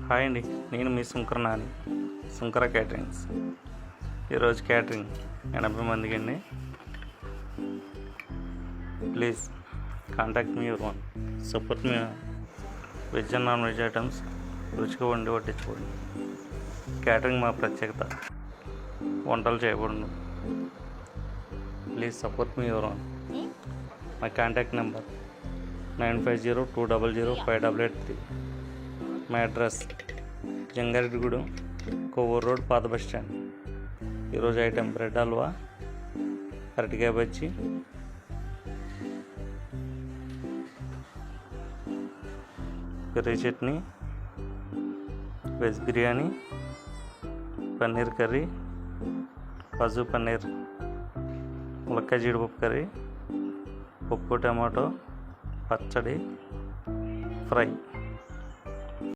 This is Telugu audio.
హాయ్ అండి, నేను మీ సుంకర నాని, సుంకర క్యాటరింగ్స్. ఈరోజు క్యాటరింగ్ 80 మందికి అండి. Please contact me one, support me. Veg and non veg items రుచిగా వండి వడ్డించుకోండి. క్యాటరింగ్ మా ప్రత్యేకత, వంటలు చేయకూడదు. Please support me one. My contact number 9502005883. My address Jangareddygudem, Kovvur road, పాత బస్ స్టాండ్. ఈరోజు ఐటెం బ్రెడ్ హల్వా, అరటికాయ bajji, curry chutney, veg biryani, paneer curry, kaju paneer, ములక్కాయ జీడిపప్పు కర్రీ, పప్పు టమాటో, పచ్చడి, ఫ్రై.